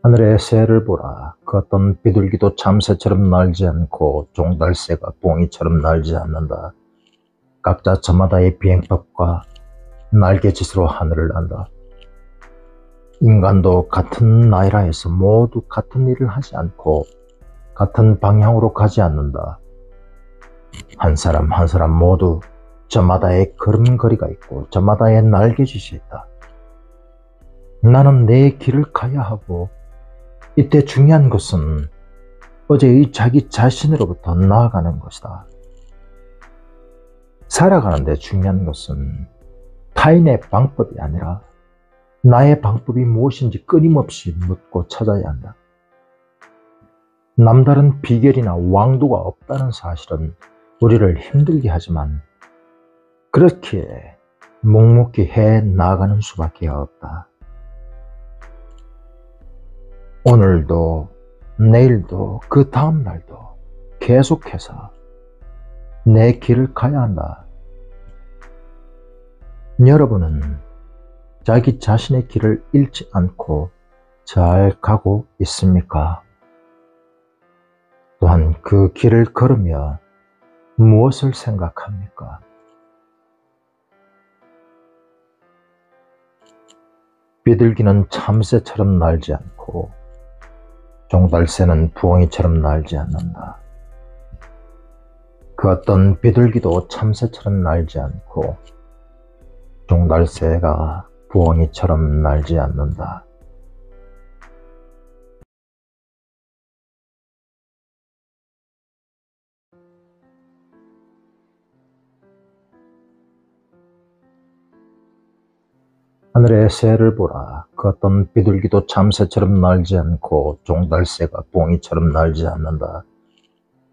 하늘의 새를 보라. 그 어떤 비둘기도 참새처럼 날지 않고 종달새가 부엉이처럼 날지 않는다. 각자 저마다의 비행법과 날개짓으로 하늘을 난다. 인간도 같은 나이라 해서 모두 같은 일을 하지 않고 같은 방향으로 가지 않는다. 한 사람 한 사람 모두 저마다의 걸음걸이가 있고 저마다의 날개짓이 있다. 나는 내 길을 가야 하고 이때 중요한 것은 어제의 자기 자신으로부터 나아가는 것이다. 살아가는데 중요한 것은 타인의 방법이 아니라 나의 방법이 무엇인지 끊임없이 묻고 찾아야 한다. 남다른 비결이나 왕도가 없다는 사실은 우리를 힘들게 하지만 그렇게 묵묵히 해 나가는 수밖에 없다. 오늘도 내일도 그 다음 날도 계속해서 내 길을 가야 한다. 여러분은 자기 자신의 길을 잃지 않고 잘 가고 있습니까? 또한 그 길을 걸으며 무엇을 생각합니까? 비둘기는 참새처럼 날지 않고 종달새는 부엉이처럼 날지 않는다. 그 어떤 비둘기도 참새처럼 날지 않고 종달새가 부엉이처럼 날지 않는다. 하늘의 새를 보라. 그 어떤 비둘기도 참새처럼 날지 않고 종달새가 부엉이처럼 날지 않는다.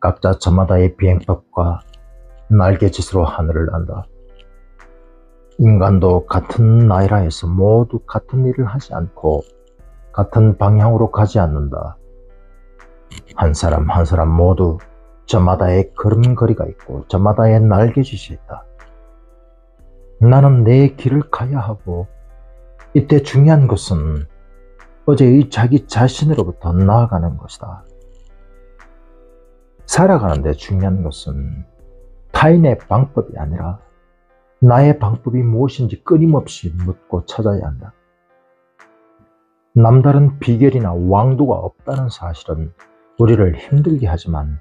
각자 저마다의 비행법과 날개짓으로 하늘을 난다. 인간도 같은 나이라 해서 모두 같은 일을 하지 않고 같은 방향으로 가지 않는다. 한 사람 한 사람 모두 저마다의 걸음걸이가 있고 저마다의 날개짓이 있다. 나는 내 길을 가야 하고 이때 중요한 것은 어제의 자기 자신으로부터 나아가는 것이다. 살아가는데 중요한 것은 타인의 방법이 아니라 나의 방법이 무엇인지 끊임없이 묻고 찾아야 한다. 남다른 비결이나 왕도가 없다는 사실은 우리를 힘들게 하지만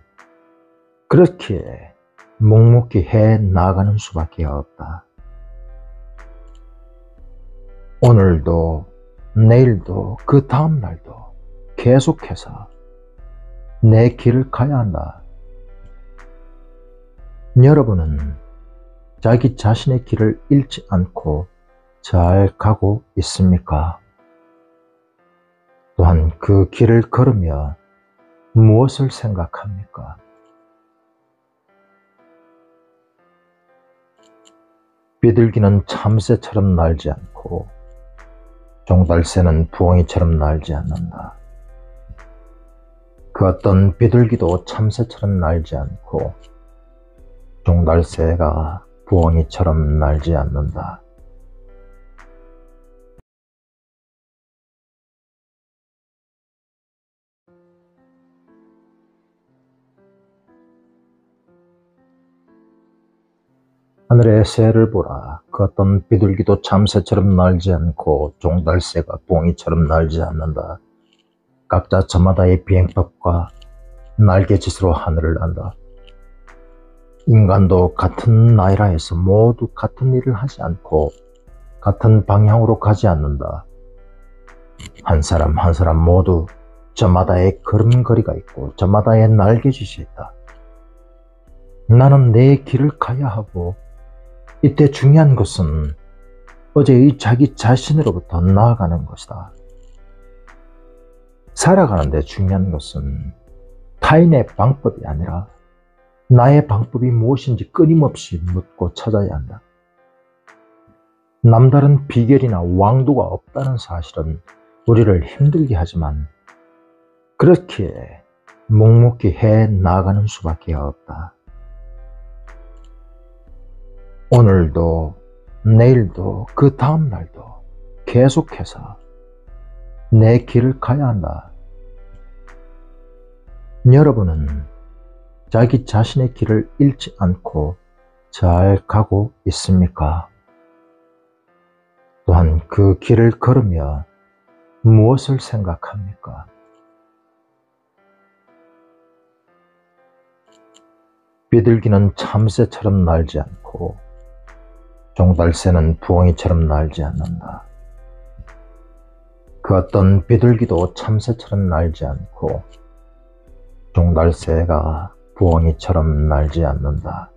그렇게 묵묵히 해 나가는 수밖에 없다. 오늘도 내일도 그 다음 날도 계속해서 내 길을 가야 한다. 여러분은 자기 자신의 길을 잃지 않고 잘 가고 있습니까? 또한 그 길을 걸으며 무엇을 생각합니까? 비둘기는 참새처럼 날지 않고 종달새는 부엉이처럼 날지 않는다. 그 어떤 비둘기도 참새처럼 날지 않고 종달새가 부엉이처럼 날지 않는다. 하늘의 새를 보라. 그 어떤 비둘기도 참새처럼 날지 않고 종달새가 부엉이처럼 날지 않는다. 각자 저마다의 비행법과 날개짓으로 하늘을 난다. 인간도 같은 나이라 해서 모두 같은 일을 하지 않고 같은 방향으로 가지 않는다. 한 사람 한 사람 모두 저마다의 걸음걸이가 있고 저마다의 날개짓이 있다. 나는 내 길을 가야 하고 이때 중요한 것은 어제의 자기 자신으로부터 나아가는 것이다. 살아가는데 중요한 것은 타인의 방법이 아니라 나의 방법이 무엇인지 끊임없이 묻고 찾아야 한다. 남다른 비결이나 왕도가 없다는 사실은 우리를 힘들게 하지만 그렇게 묵묵히 해 나가는 수밖에 없다. 오늘도 내일도 그 다음 날도 계속해서 내 길을 가야 한다. 여러분은 자기 자신의 길을 잃지 않고 잘 가고 있습니까? 또한 그 길을 걸으며 무엇을 생각합니까? 비둘기는 참새처럼 날지 않고 종달새는 부엉이처럼 날지 않는다. 그 어떤 비둘기도 참새처럼 날지 않고 종달새가 부엉이처럼 날지 않는다.